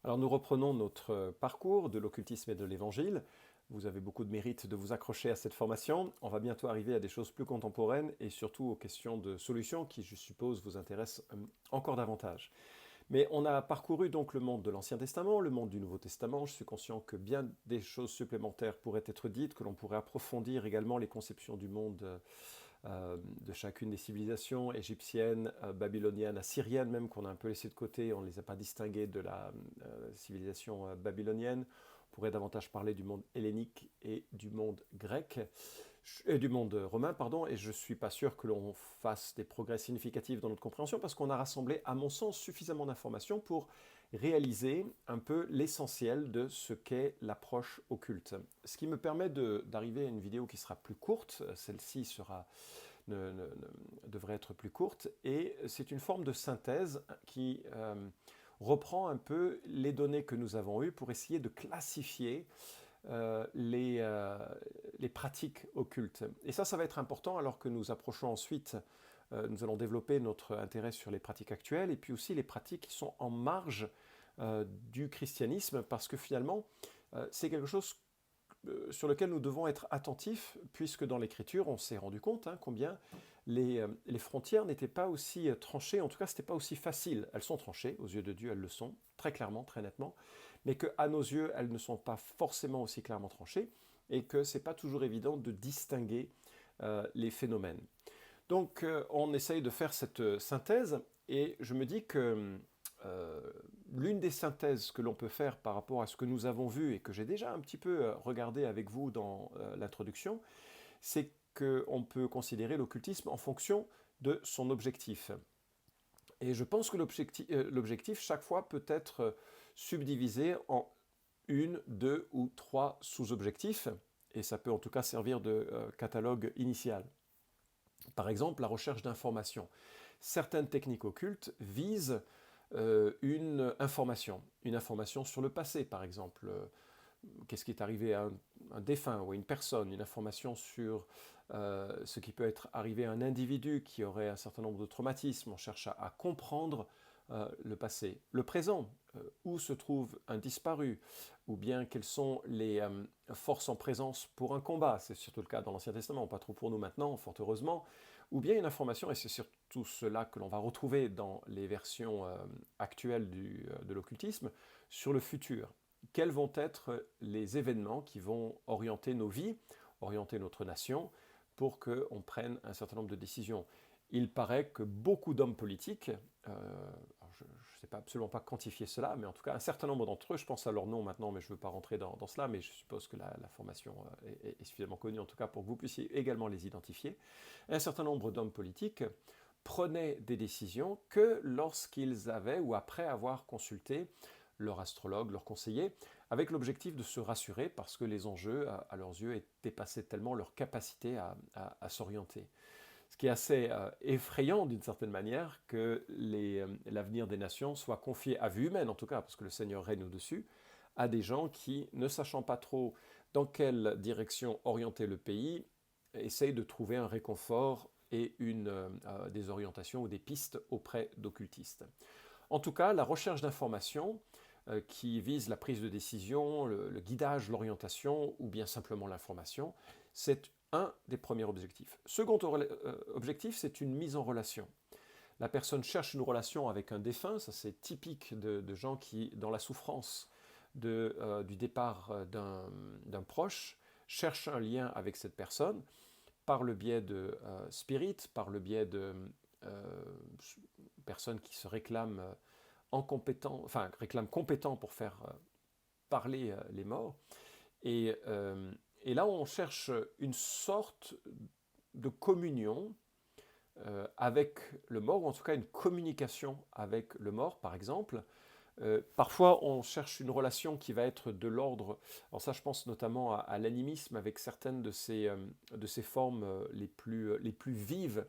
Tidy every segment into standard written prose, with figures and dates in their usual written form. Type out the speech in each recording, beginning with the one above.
Alors nous reprenons notre parcours de l'occultisme et de l'évangile. Vous avez beaucoup de mérite de vous accrocher à cette formation. On va bientôt arriver à des choses plus contemporaines et surtout aux questions de solutions qui, je suppose, vous intéressent encore davantage. Mais on a parcouru donc le monde de l'Ancien Testament, le monde du Nouveau Testament. Je suis conscient que bien des choses supplémentaires pourraient être dites, que l'on pourrait approfondir également les conceptions du monde de chacune des civilisations égyptiennes, babyloniennes, assyriennes même, qu'on a un peu laissé de côté, on ne les a pas distinguées de la civilisation babylonienne. On pourrait davantage parler du monde hellénique et du monde grec, et du monde romain, pardon, et je ne suis pas sûr que l'on fasse des progrès significatifs dans notre compréhension parce qu'on a rassemblé, à mon sens, suffisamment d'informations pour réaliser un peu l'essentiel de ce qu'est l'approche occulte. Ce qui me permet d'arriver à une vidéo qui sera plus courte, celle-ci devrait être plus courte, et c'est une forme de synthèse qui reprend un peu les données que nous avons eues pour essayer de classifier les pratiques occultes. Et ça va être important alors que nous approchons ensuite, nous allons développer notre intérêt sur les pratiques actuelles et puis aussi les pratiques qui sont en marge du christianisme parce que finalement, c'est quelque chose sur lequel nous devons être attentifs, puisque dans l'Écriture, on s'est rendu compte combien les frontières n'étaient pas aussi tranchées, en tout cas, ce n'était pas aussi facile. Elles sont tranchées, aux yeux de Dieu, elles le sont, très clairement, très nettement, mais qu'à nos yeux, elles ne sont pas forcément aussi clairement tranchées, et que ce n'est pas toujours évident de distinguer les phénomènes. Donc, on essaye de faire cette synthèse, et je me dis que l'une des synthèses que l'on peut faire par rapport à ce que nous avons vu et que j'ai déjà un petit peu regardé avec vous dans l'introduction, c'est qu'on peut considérer l'occultisme en fonction de son objectif. Et je pense que l'objectif, chaque fois, peut être subdivisé en une, deux ou trois sous-objectifs, et ça peut en tout cas servir de catalogue initial. Par exemple, la recherche d'informations. Certaines techniques occultes visent une information sur le passé, par exemple. Qu'est-ce qui est arrivé à un défunt ou à une personne, une information sur ce qui peut être arrivé à un individu qui aurait un certain nombre de traumatismes. On cherche à comprendre le passé. Le présent, où se trouve un disparu, ou bien quelles sont les forces en présence pour un combat, c'est surtout le cas dans l'Ancien Testament, pas trop pour nous maintenant, fort heureusement, ou bien une information, et c'est surtout cela que l'on va retrouver dans les versions actuelles de l'occultisme, sur le futur. Quels vont être les événements qui vont orienter nos vies, orienter notre nation, pour qu'on prenne un certain nombre de décisions. Il paraît que beaucoup d'hommes politiques, je ne sais pas, absolument pas quantifier cela, mais en tout cas un certain nombre d'entre eux, je pense à leur nom maintenant, mais je ne veux pas rentrer dans cela, mais je suppose que la formation est suffisamment connue en tout cas pour que vous puissiez également les identifier. Un certain nombre d'hommes politiques prenaient des décisions que lorsqu'ils avaient ou après avoir consulté leur astrologue, leur conseiller, avec l'objectif de se rassurer parce que les enjeux, à leurs yeux, dépassaient tellement leur capacité à s'orienter. Ce qui est assez effrayant d'une certaine manière que l'avenir des nations soit confié à vue humaine, en tout cas, parce que le Seigneur règne au-dessus, à des gens qui, ne sachant pas trop dans quelle direction orienter le pays, essayent de trouver un réconfort et des orientations ou des pistes auprès d'occultistes. En tout cas, la recherche d'informations qui vise la prise de décision, le guidage, l'orientation ou bien simplement l'information, c'est un des premiers objectifs. Second objectif, c'est une mise en relation. La personne cherche une relation avec un défunt, ça c'est typique de gens qui, dans la souffrance du départ d'un proche, cherchent un lien avec cette personne par le biais de spirit, par le biais de personnes qui se réclament réclament compétents pour faire parler les morts. Et là, on cherche une sorte de communion avec le mort, ou en tout cas une communication avec le mort, par exemple. Parfois, on cherche une relation qui va être de l'ordre, alors ça je pense notamment à l'animisme avec certaines de ces formes les plus vives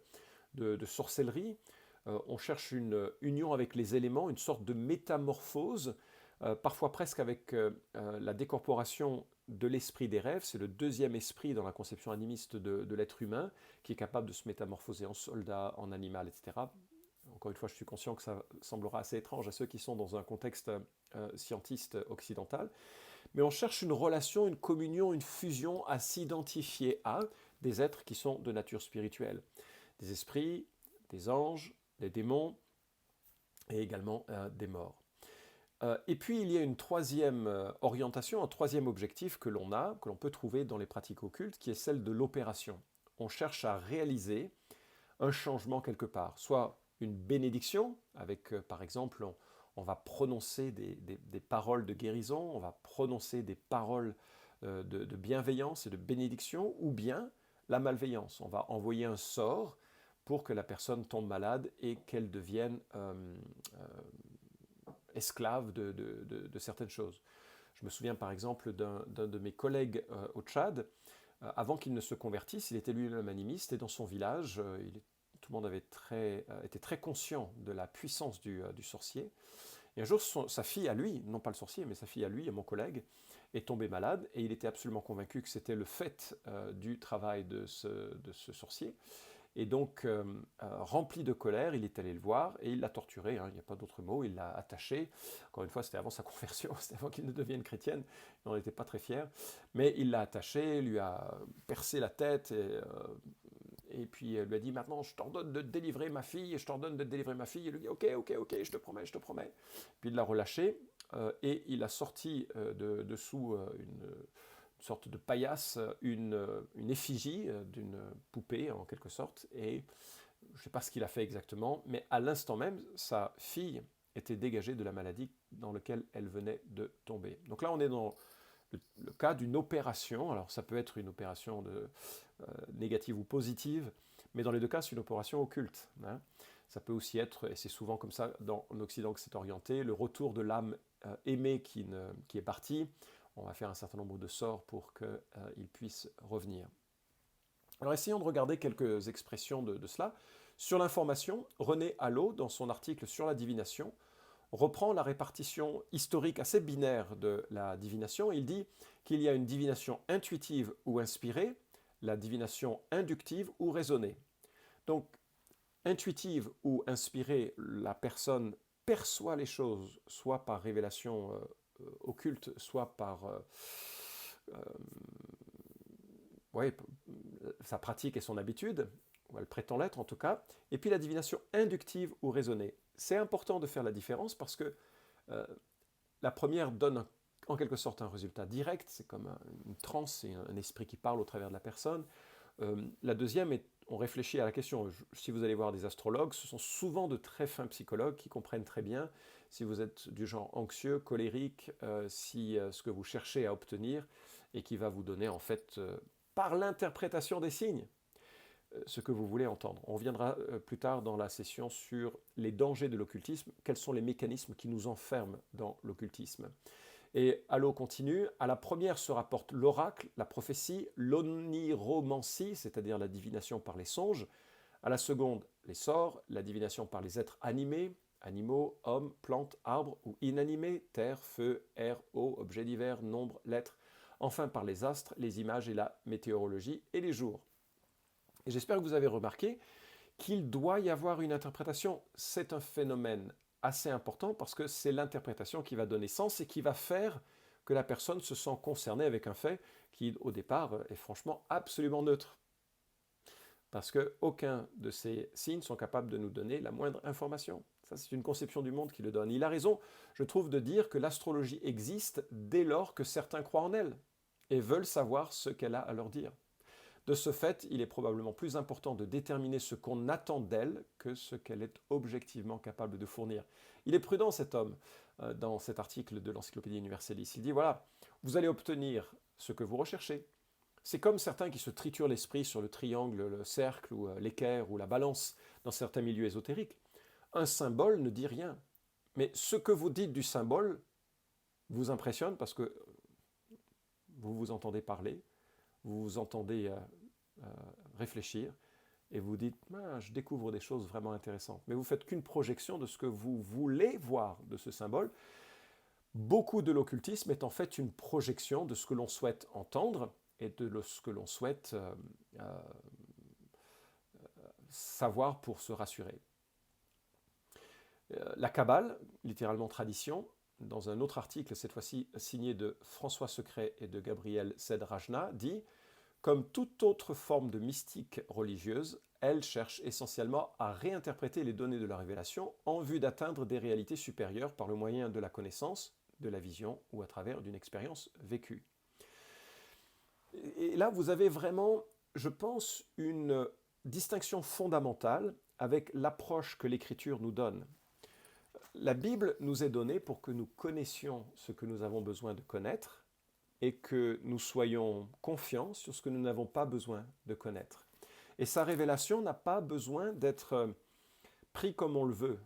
de sorcellerie. On cherche une union avec les éléments, une sorte de métamorphose, parfois presque avec la décorporation de l'esprit des rêves. C'est le deuxième esprit dans la conception animiste de l'être humain, qui est capable de se métamorphoser en soldat, en animal, etc. encore une fois, je suis conscient que ça semblera assez étrange à ceux qui sont dans un contexte scientiste occidental, mais on cherche une relation, une communion, une fusion à s'identifier à des êtres qui sont de nature spirituelle, des esprits, des anges, des démons et également des morts. Et puis il y a une troisième orientation, un troisième objectif que l'on a, que l'on peut trouver dans les pratiques occultes, qui est celle de l'opération. On cherche à réaliser un changement quelque part, soit une bénédiction, avec par exemple on va prononcer des paroles de guérison, on va prononcer des paroles de bienveillance et de bénédiction, ou bien la malveillance. On va envoyer un sort pour que la personne tombe malade et qu'elle devienne esclave de certaines choses. Je me souviens par exemple d'un de mes collègues au Tchad, avant qu'il ne se convertisse, il était lui-même animiste et dans son village, tout le monde était très conscient de la puissance du sorcier. Et un jour, sa fille à lui, non pas le sorcier, mais sa fille à lui, à mon collègue, est tombée malade et il était absolument convaincu que c'était le fait du travail de ce sorcier. Et donc, rempli de colère, il est allé le voir et il l'a torturé, hein, il n'y a pas d'autre mot, il l'a attaché. Encore une fois, c'était avant sa conversion, c'était avant qu'il ne devienne chrétienne, il n'en était pas très fier. Mais il l'a attaché, lui a percé la tête et puis lui a dit maintenant je t'ordonne de délivrer ma fille, je t'ordonne de délivrer ma fille. Et lui dit ok, je te promets, je te promets. Puis il l'a relâché et il a sorti de dessous une sorte de paillasse, une effigie d'une poupée en quelque sorte, et je ne sais pas ce qu'il a fait exactement, mais à l'instant même, sa fille était dégagée de la maladie dans laquelle elle venait de tomber. Donc là, on est dans le cas d'une opération, alors ça peut être une opération négative ou positive, mais dans les deux cas, c'est une opération occulte. Hein. Ça peut aussi être, et c'est souvent comme ça dans l'Occident que c'est orienté, le retour de l'âme aimée qui est partie. On va faire un certain nombre de sorts pour qu'il puisse revenir. Alors essayons de regarder quelques expressions de cela. Sur l'information, René Allot, dans son article sur la divination, reprend la répartition historique assez binaire de la divination. Il dit qu'il y a une divination intuitive ou inspirée, la divination inductive ou raisonnée. Donc, intuitive ou inspirée, la personne perçoit les choses, soit par révélation occulte, soit par ouais, sa pratique et son habitude, ou elle prétend l'être en tout cas, et puis la divination inductive ou raisonnée. C'est important de faire la différence parce que la première donne en quelque sorte un résultat direct, c'est comme une transe, c'est un esprit qui parle au travers de la personne. La deuxième est, on réfléchit à la question, si vous allez voir des astrologues, ce sont souvent de très fins psychologues qui comprennent très bien si vous êtes du genre anxieux, colérique, si ce que vous cherchez à obtenir, et qui va vous donner en fait, par l'interprétation des signes, ce que vous voulez entendre. On reviendra plus tard dans la session sur les dangers de l'occultisme, quels sont les mécanismes qui nous enferment dans l'occultisme. Et Allot continue, à la première se rapporte l'oracle, la prophétie, l'oniromancie, c'est-à-dire la divination par les songes, à la seconde les sorts, la divination par les êtres animés, animaux, hommes, plantes, arbres ou inanimés, terre, feu, air, eau, objets divers, nombres, lettres, enfin par les astres, les images et la météorologie et les jours. Et j'espère que vous avez remarqué qu'il doit y avoir une interprétation. C'est un phénomène assez important parce que c'est l'interprétation qui va donner sens et qui va faire que la personne se sent concernée avec un fait qui, au départ, est franchement absolument neutre. Parce qu'aucun de ces signes sont capables de nous donner la moindre information. Ça, c'est une conception du monde qui le donne. Il a raison, je trouve, de dire que l'astrologie existe dès lors que certains croient en elle et veulent savoir ce qu'elle a à leur dire. De ce fait, il est probablement plus important de déterminer ce qu'on attend d'elle que ce qu'elle est objectivement capable de fournir. Il est prudent cet homme dans cet article de l'Encyclopédie Universalis. Il dit voilà, vous allez obtenir ce que vous recherchez. C'est comme certains qui se triturent l'esprit sur le triangle, le cercle ou l'équerre ou la balance dans certains milieux ésotériques. Un symbole ne dit rien. Mais ce que vous dites du symbole vous impressionne parce que vous vous entendez parler, vous vous entendez réfléchir et vous dites ah, je découvre des choses vraiment intéressantes. Mais vous faites qu'une projection de ce que vous voulez voir de ce symbole. Beaucoup de l'occultisme est en fait une projection de ce que l'on souhaite entendre et de ce que l'on souhaite savoir pour se rassurer. La Kabbale, littéralement tradition, dans un autre article, cette fois-ci signé de François Secret et de Gabriel Sedrajna, dit « Comme toute autre forme de mystique religieuse, elle cherche essentiellement à réinterpréter les données de la révélation en vue d'atteindre des réalités supérieures par le moyen de la connaissance, de la vision ou à travers d'une expérience vécue. » Et là, vous avez vraiment, je pense, une distinction fondamentale avec l'approche que l'Écriture nous donne. La Bible nous est donnée pour que nous connaissions ce que nous avons besoin de connaître et que nous soyons confiants sur ce que nous n'avons pas besoin de connaître. Et sa révélation n'a pas besoin d'être pris comme on le veut.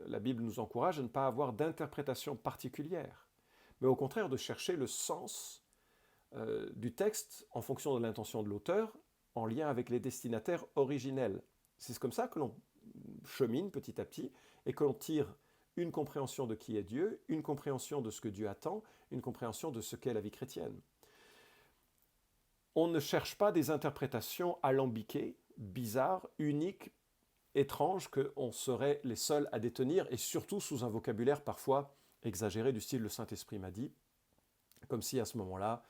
La Bible nous encourage à ne pas avoir d'interprétation particulière, mais au contraire de chercher le sens du texte en fonction de l'intention de l'auteur, en lien avec les destinataires originels. C'est comme ça que l'on chemine petit à petit et que l'on tire une compréhension de qui est Dieu, une compréhension de ce que Dieu attend, une compréhension de ce qu'est la vie chrétienne. On ne cherche pas des interprétations alambiquées, bizarres, uniques, étranges, qu'on serait les seuls à détenir, et surtout sous un vocabulaire parfois exagéré du style « le Saint-Esprit m'a dit », comme si à ce moment-là,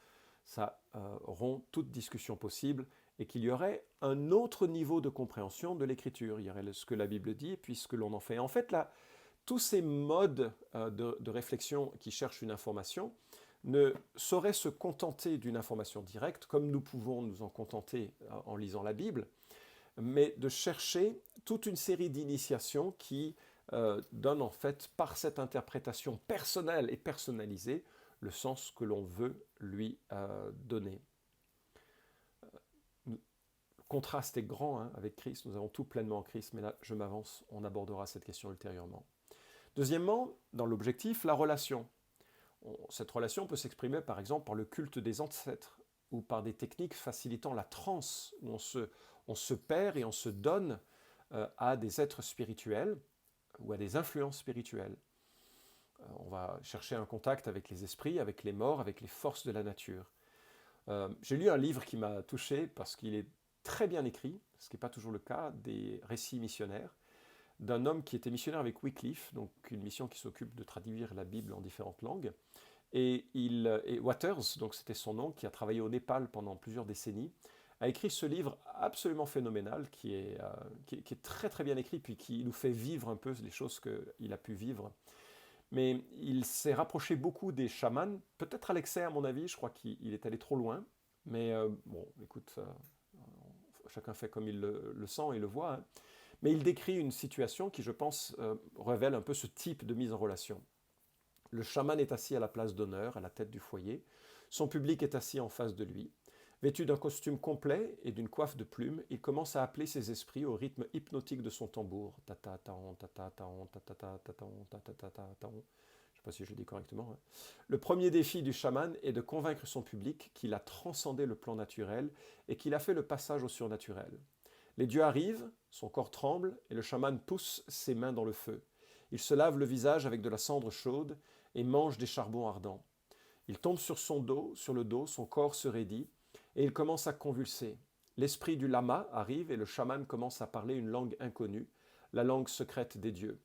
ça rompt toute discussion possible et qu'il y aurait un autre niveau de compréhension de l'écriture. Il y aurait ce que la Bible dit et puis ce que l'on en fait. En fait, là, tous ces modes de réflexion qui cherchent une information ne sauraient se contenter d'une information directe, comme nous pouvons nous en contenter en lisant la Bible, mais de chercher toute une série d'initiations qui donnent en fait, par cette interprétation personnelle et personnalisée, le sens que l'on veut lui donner. Le contraste est grand avec Christ, nous avons tout pleinement en Christ, mais là je m'avance, on abordera cette question ultérieurement. Deuxièmement, dans l'objectif, la relation. Cette relation peut s'exprimer par exemple par le culte des ancêtres ou par des techniques facilitant la transe, où on se perd et on se donne à des êtres spirituels ou à des influences spirituelles. On va chercher un contact avec les esprits, avec les morts, avec les forces de la nature. J'ai lu un livre qui m'a touché parce qu'il est très bien écrit, ce qui n'est pas toujours le cas, des récits missionnaires, d'un homme qui était missionnaire avec Wycliffe, donc une mission qui s'occupe de traduire la Bible en différentes langues. Et Waters, donc c'était son nom, qui a travaillé au Népal pendant plusieurs décennies, a écrit ce livre absolument phénoménal, qui est très très bien écrit, puis qui nous fait vivre un peu les choses qu'il a pu vivre. Mais il s'est rapproché beaucoup des chamans, peut-être à l'excès à mon avis, je crois qu'il est allé trop loin. Mais bon, écoute, chacun fait comme il le sent et le voit. Mais il décrit une situation qui, je pense, révèle un peu ce type de mise en relation. Le chaman est assis à la place d'honneur, à la tête du foyer. Son public est assis en face de lui. Vêtu d'un costume complet et d'une coiffe de plumes, il commence à appeler ses esprits au rythme hypnotique de son tambour. Ta-ta-ta-on, ta-ta-ta-on, ta-ta-ta-ta-on, ta-ta-ta-ta-on. Je ne sais pas si je le dis correctement. Le premier défi du chaman est de convaincre son public qu'il a transcendé le plan naturel et qu'il a fait le passage au surnaturel. Les dieux arrivent, son corps tremble et le chaman pousse ses mains dans le feu. Il se lave le visage avec de la cendre chaude et mange des charbons ardents. Il tombe sur le dos, son corps se raidit et il commence à convulser. L'esprit du lama arrive et le chaman commence à parler une langue inconnue, la langue secrète des dieux.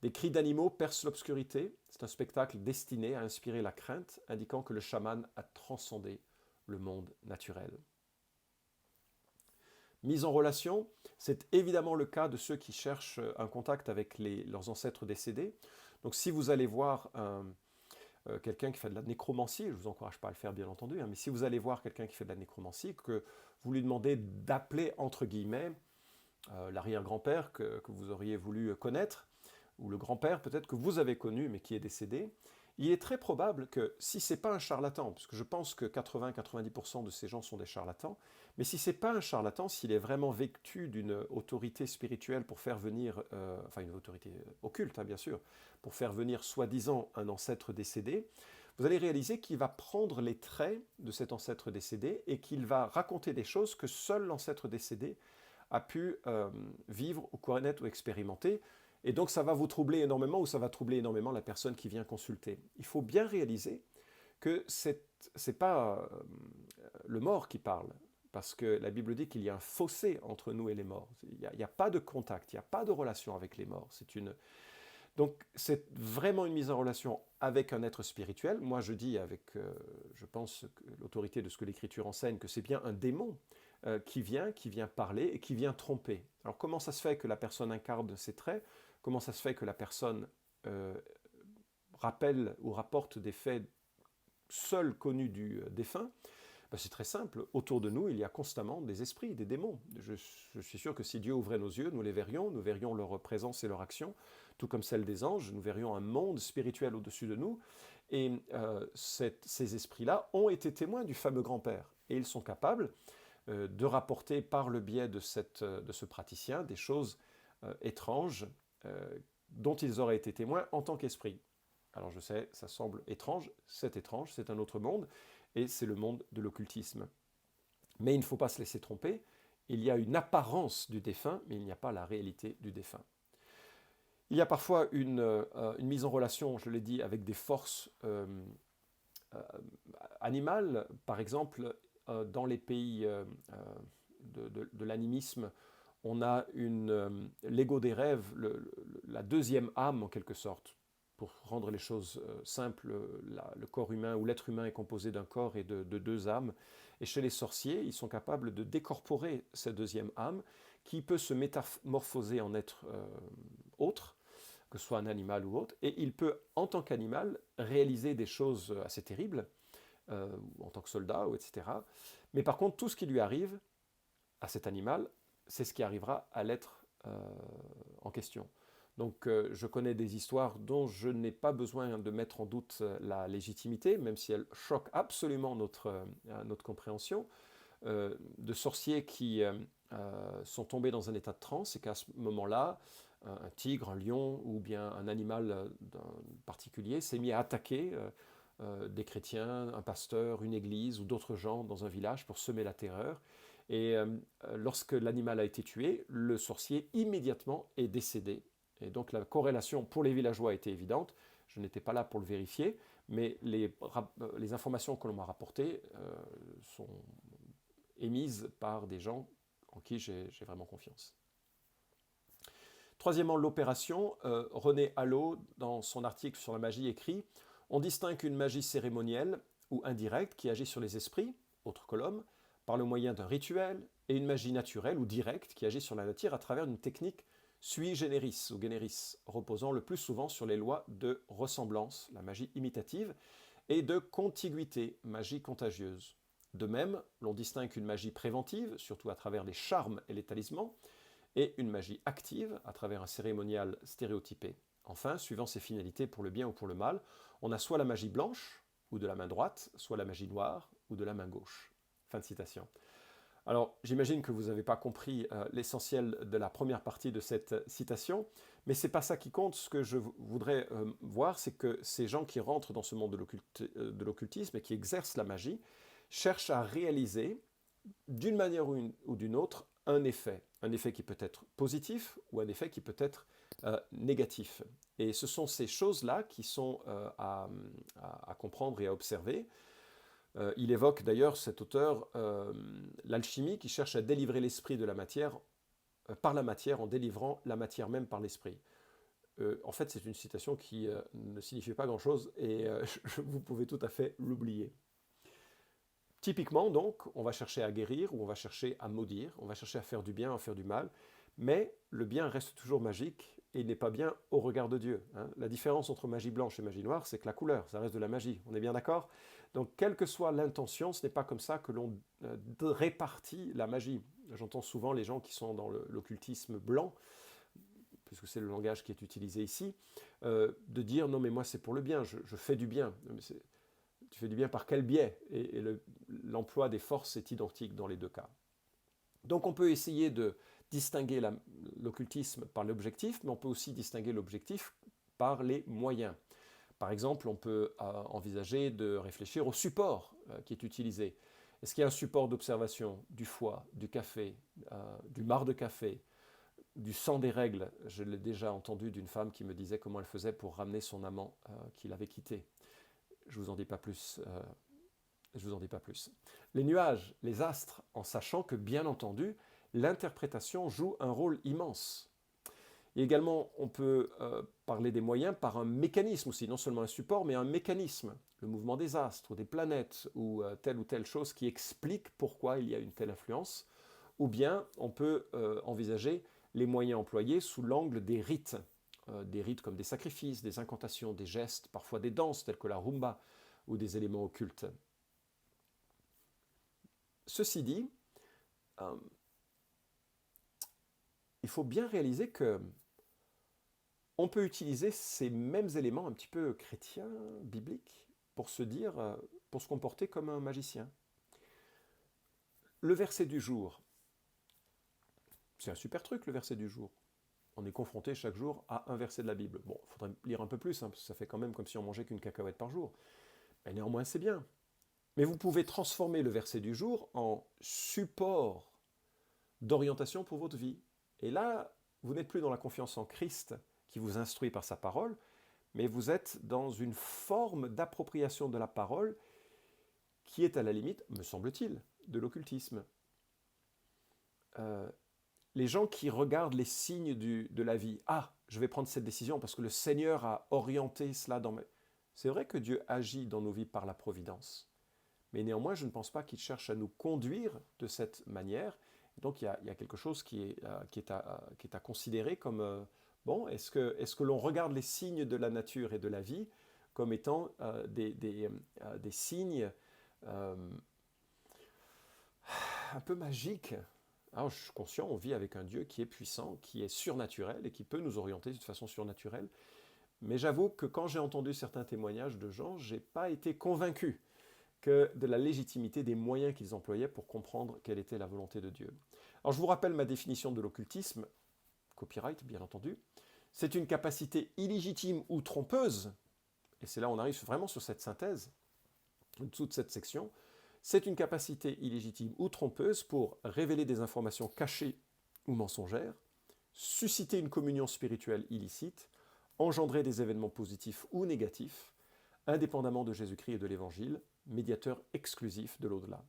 Des cris d'animaux percent l'obscurité. C'est un spectacle destiné à inspirer la crainte, indiquant que le chaman a transcendé le monde naturel. Mise en relation, c'est évidemment le cas de ceux qui cherchent un contact avec leurs ancêtres décédés. Donc si vous allez voir quelqu'un qui fait de la nécromancie, je ne vous encourage pas à le faire bien entendu, mais si vous allez voir quelqu'un qui fait de la nécromancie, que vous lui demandez d'appeler entre guillemets l'arrière-grand-père que vous auriez voulu connaître, ou le grand-père peut-être que vous avez connu mais qui est décédé, il est très probable que si ce n'est pas un charlatan, parce que je pense que 80-90% de ces gens sont des charlatans, mais si ce n'est pas un charlatan, s'il est vraiment vêtu d'une autorité spirituelle pour faire venir, enfin une autorité occulte bien sûr, pour faire venir soi-disant un ancêtre décédé, vous allez réaliser qu'il va prendre les traits de cet ancêtre décédé et qu'il va raconter des choses que seul l'ancêtre décédé a pu vivre ou connaître ou expérimenter. Et donc ça va vous troubler énormément ou ça va troubler énormément la personne qui vient consulter. Il faut bien réaliser que ce n'est pas le mort qui parle, parce que la Bible dit qu'il y a un fossé entre nous et les morts. Il n'y a pas de contact, il n'y a pas de relation avec les morts. Donc c'est vraiment une mise en relation avec un être spirituel. Moi je dis avec, je pense, l'autorité de ce que l'Écriture enseigne, que c'est bien un démon qui vient parler et qui vient tromper. Alors comment ça se fait que la personne incarne ces traits? Comment ça se fait que la personne euh, rappelle ou rapporte des faits seuls connus du défunt? Ben, c'est très simple. Autour de nous, il y a constamment des esprits, des démons. Je suis sûr que si Dieu ouvrait nos yeux, nous les verrions, nous verrions leur présence et leur action, tout comme celle des anges, nous verrions un monde spirituel au-dessus de nous. Et ces esprits-là ont été témoins du fameux grand-père. Et ils sont capables de rapporter par le biais de ce praticien des choses étranges dont ils auraient été témoins en tant qu'esprit. Alors je sais, ça semble étrange, c'est un autre monde, et c'est le monde de l'occultisme. Mais il ne faut pas se laisser tromper, il y a une apparence du défunt, mais il n'y a pas la réalité du défunt. Il y a parfois une mise en relation, je l'ai dit, avec des forces euh, animales. Par exemple, dans les pays de l'animisme, on a l'ego des rêves, la deuxième âme en quelque sorte. Pour rendre les choses simples, le corps humain ou l'être humain est composé d'un corps et de deux âmes. Et chez les sorciers, ils sont capables de décorporer cette deuxième âme qui peut se métamorphoser en être autre, que ce soit un animal ou autre. Et il peut, en tant qu'animal, réaliser des choses assez terribles, en tant que soldat, ou etc. Mais par contre, tout ce qui lui arrive à cet animal, c'est ce qui arrivera à l'être en question. Donc je connais des histoires dont je n'ai pas besoin de mettre en doute la légitimité, même si elles choquent absolument notre compréhension, de sorciers qui sont tombés dans un état de transe et qu'à ce moment-là, un tigre, un lion ou bien un animal particulier s'est mis à attaquer des chrétiens, un pasteur, une église ou d'autres gens dans un village pour semer la terreur. Et lorsque l'animal a été tué, le sorcier immédiatement est décédé. Et donc la corrélation pour les villageois était évidente. Je n'étais pas là pour le vérifier, mais les informations que l'on m'a rapportées sont émises par des gens en qui j'ai vraiment confiance. Troisièmement, l'opération. René Hallot, dans son article sur la magie, écrit « On distingue une magie cérémonielle ou indirecte qui agit sur les esprits, autres que l'homme, par le moyen d'un rituel, et une magie naturelle ou directe qui agit sur la nature à travers une technique sui generis ou generis, reposant le plus souvent sur les lois de ressemblance, la magie imitative, et de contiguïté, magie contagieuse. De même, l'on distingue une magie préventive, surtout à travers les charmes et les talismans, et une magie active, à travers un cérémonial stéréotypé. Enfin, suivant ses finalités pour le bien ou pour le mal, on a soit la magie blanche, ou de la main droite, soit la magie noire, ou de la main gauche. » Fin de citation. Alors, j'imagine que vous n'avez pas compris l'essentiel de la première partie de cette citation, mais ce n'est pas ça qui compte. Ce que je voudrais voir, c'est que ces gens qui rentrent dans ce monde de l'occultisme et qui exercent la magie cherchent à réaliser, d'une manière ou d'une autre, un effet. Un effet qui peut être positif ou un effet qui peut être négatif. Et ce sont ces choses-là qui sont à comprendre et à observer. Il évoque d'ailleurs, cet auteur, l'alchimie qui cherche à délivrer l'esprit de la matière par la matière en délivrant la matière même par l'esprit. En fait, c'est une citation qui ne signifie pas grand-chose et vous pouvez tout à fait l'oublier. Typiquement, donc, on va chercher à guérir ou on va chercher à maudire, on va chercher à faire du bien, à faire du mal, mais le bien reste toujours magique et il n'est pas bien au regard de Dieu. Hein. La différence entre magie blanche et magie noire, c'est que la couleur, ça reste de la magie. On est bien d'accord? Donc, quelle que soit l'intention, ce n'est pas comme ça que l'on répartit la magie. J'entends souvent les gens qui sont dans l'occultisme blanc, puisque c'est le langage qui est utilisé ici, de dire non mais moi c'est pour le bien, je fais du bien. Mais tu fais du bien par quel biais? Et l'emploi des forces est identique dans les deux cas. Donc on peut essayer de distinguer l'occultisme par l'objectif, mais on peut aussi distinguer l'objectif par les moyens. Par exemple, on peut envisager de réfléchir au support qui est utilisé. Est-ce qu'il y a un support d'observation du foie, du café, du marc de café, du sang des règles? Je l'ai déjà entendu d'une femme qui me disait comment elle faisait pour ramener son amant qui l'avait quitté. Je ne vous en dis pas plus. Je vous en dis pas plus. Les nuages, les astres, en sachant que, bien entendu, l'interprétation joue un rôle immense. Et également, on peut parler des moyens par un mécanisme aussi, non seulement un support, mais un mécanisme, le mouvement des astres ou des planètes ou telle chose qui explique pourquoi il y a une telle influence. Ou bien on peut envisager les moyens employés sous l'angle des rites comme des sacrifices, des incantations, des gestes, parfois des danses telles que la rumba ou des éléments occultes. Ceci dit, il faut bien réaliser que on peut utiliser ces mêmes éléments un petit peu chrétiens, bibliques, pour se dire, pour se comporter comme un magicien. Le verset du jour, c'est un super truc le verset du jour. On est confronté chaque jour à un verset de la Bible. Bon, il faudrait lire un peu plus, parce que ça fait quand même comme si on mangeait qu'une cacahuète par jour. Mais néanmoins, c'est bien. Mais vous pouvez transformer le verset du jour en support d'orientation pour votre vie. Et là, vous n'êtes plus dans la confiance en Christ qui vous instruit par sa parole, mais vous êtes dans une forme d'appropriation de la parole qui est à la limite, me semble-t-il, de l'occultisme. Les gens qui regardent les signes de la vie, ah, je vais prendre cette décision parce que le Seigneur a orienté cela dans mes... C'est vrai que Dieu agit dans nos vies par la providence, mais néanmoins, je ne pense pas qu'il cherche à nous conduire de cette manière. Donc il y a quelque chose qui est à considérer comme, bon, est-ce que l'on regarde les signes de la nature et de la vie comme étant des signes un peu magiques? Alors, je suis conscient, on vit avec un Dieu qui est puissant, qui est surnaturel et qui peut nous orienter de façon surnaturelle. Mais j'avoue que quand j'ai entendu certains témoignages de gens, je n'ai pas été convaincu de la légitimité des moyens qu'ils employaient pour comprendre quelle était la volonté de Dieu. Alors je vous rappelle ma définition de l'occultisme, copyright bien entendu, c'est une capacité illégitime ou trompeuse, et c'est là on arrive vraiment sur cette synthèse, en dessous de cette section, c'est une capacité illégitime ou trompeuse pour révéler des informations cachées ou mensongères, susciter une communion spirituelle illicite, engendrer des événements positifs ou négatifs, indépendamment de Jésus-Christ et de l'Évangile, médiateur exclusif de l'au-delà.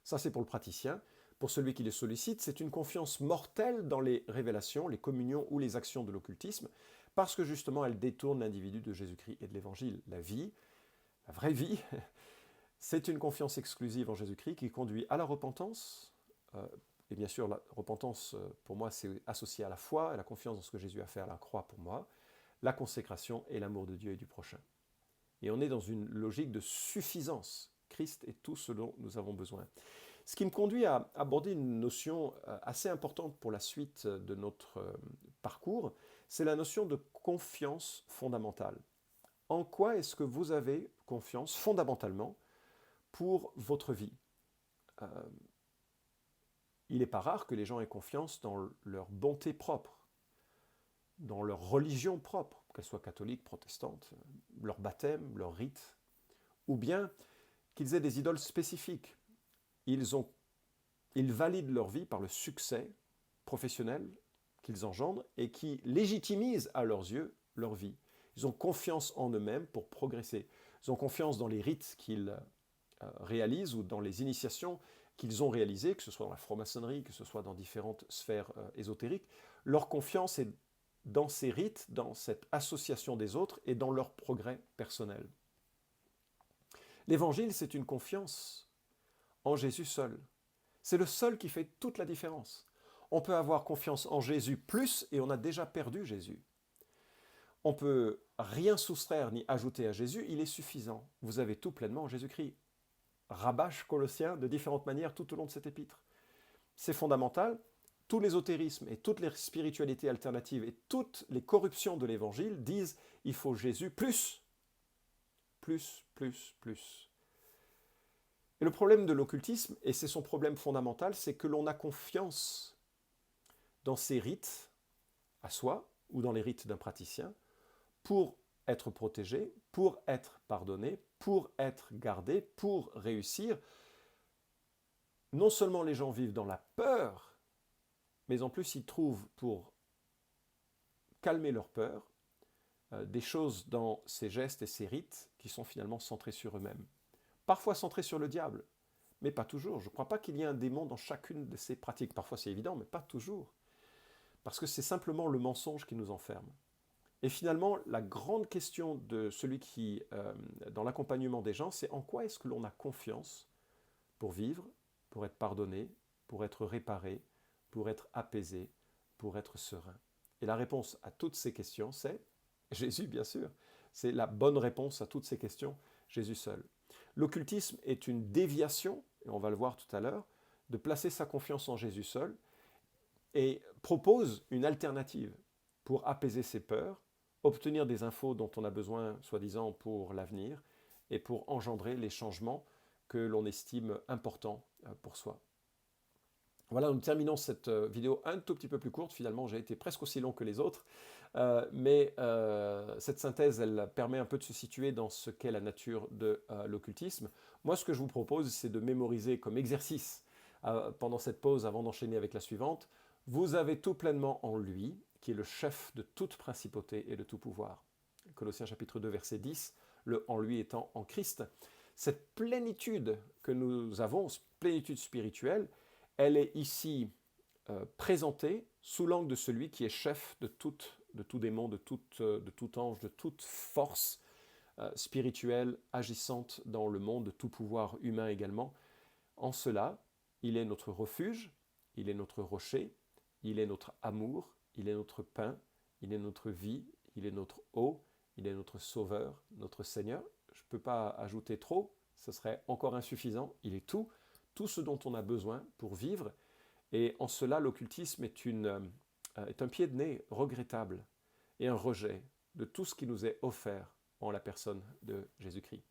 Ça, c'est pour le praticien. Pour celui qui les sollicite, c'est une confiance mortelle dans les révélations, les communions ou les actions de l'occultisme, parce que justement, elles détournent l'individu de Jésus-Christ et de l'Évangile. La vie, la vraie vie, c'est une confiance exclusive en Jésus-Christ qui conduit à la repentance. Et bien sûr, la repentance, pour moi, c'est associé à la foi, à la confiance dans ce que Jésus a fait à la croix pour moi, la consécration et l'amour de Dieu et du prochain. Et on est dans une logique de suffisance. Christ est tout ce dont nous avons besoin. Ce qui me conduit à aborder une notion assez importante pour la suite de notre parcours, c'est la notion de confiance fondamentale. En quoi est-ce que vous avez confiance fondamentalement pour votre vie? Il n'est pas rare que les gens aient confiance dans leur bonté propre, dans leur religion propre, qu'elle soit catholique, protestante, leur baptême, leur rite, ou bien qu'ils aient des idoles spécifiques. Ils valident leur vie par le succès professionnel qu'ils engendrent et qui légitimise à leurs yeux leur vie. Ils ont confiance en eux-mêmes pour progresser. Ils ont confiance dans les rites qu'ils réalisent ou dans les initiations qu'ils ont réalisées, que ce soit dans la franc-maçonnerie, que ce soit dans différentes sphères ésotériques. Leur confiance est dans ces rites, dans cette association des autres et dans leur progrès personnel. L'évangile, c'est une confiance en Jésus seul. C'est le seul qui fait toute la différence. On peut avoir confiance en Jésus plus et on a déjà perdu Jésus. On peut rien soustraire ni ajouter à Jésus, il est suffisant. Vous avez tout pleinement en Jésus-Christ. Rabâche Colossiens de différentes manières tout au long de cet épître. C'est fondamental. Tout l'ésotérisme et toutes les spiritualités alternatives et toutes les corruptions de l'évangile disent il faut Jésus plus. Plus, plus, plus. Et le problème de l'occultisme, et c'est son problème fondamental, c'est que l'on a confiance dans ces rites à soi ou dans les rites d'un praticien pour être protégé, pour être pardonné, pour être gardé, pour réussir. Non seulement les gens vivent dans la peur, mais en plus ils trouvent pour calmer leur peur des choses dans ces gestes et ces rites qui sont finalement centrés sur eux-mêmes. Parfois centrés sur le diable, mais pas toujours. Je ne crois pas qu'il y ait un démon dans chacune de ces pratiques. Parfois c'est évident, mais pas toujours. parce que c'est simplement le mensonge qui nous enferme. Et finalement, la grande question de celui qui, dans l'accompagnement des gens, c'est en quoi est-ce que l'on a confiance pour vivre, pour être pardonné, pour être réparé, pour être apaisé, pour être serein. Et la réponse à toutes ces questions, c'est Jésus, bien sûr. C'est la bonne réponse à toutes ces questions, Jésus seul. L'occultisme est une déviation, et on va le voir tout à l'heure, de placer sa confiance en Jésus seul et propose une alternative pour apaiser ses peurs, obtenir des infos dont on a besoin, soi-disant, pour l'avenir et pour engendrer les changements que l'on estime importants pour soi. Voilà, nous terminons cette vidéo un tout petit peu plus courte. Finalement, j'ai été presque aussi long que les autres. Mais cette synthèse, elle permet un peu de se situer dans ce qu'est la nature de l'occultisme. Moi, ce que je vous propose, c'est de mémoriser comme exercice pendant cette pause, avant d'enchaîner avec la suivante. Vous avez tout pleinement en lui, qui est le chef de toute principauté et de tout pouvoir. Colossiens chapitre 2, verset 10, le en lui étant en Christ. Cette plénitude que nous avons, plénitude spirituelle, elle est ici présentée sous l'angle de celui qui est chef de tout démon, de tout ange, de toute force spirituelle agissante dans le monde, de tout pouvoir humain également. En cela, il est notre refuge, il est notre rocher, il est notre amour, il est notre pain, il est notre vie, il est notre eau, il est notre sauveur, notre Seigneur. Je ne peux pas ajouter trop, ce serait encore insuffisant. Il est tout ce dont on a besoin pour vivre. Et en cela, l'occultisme est un pied de nez regrettable et un rejet de tout ce qui nous est offert en la personne de Jésus-Christ.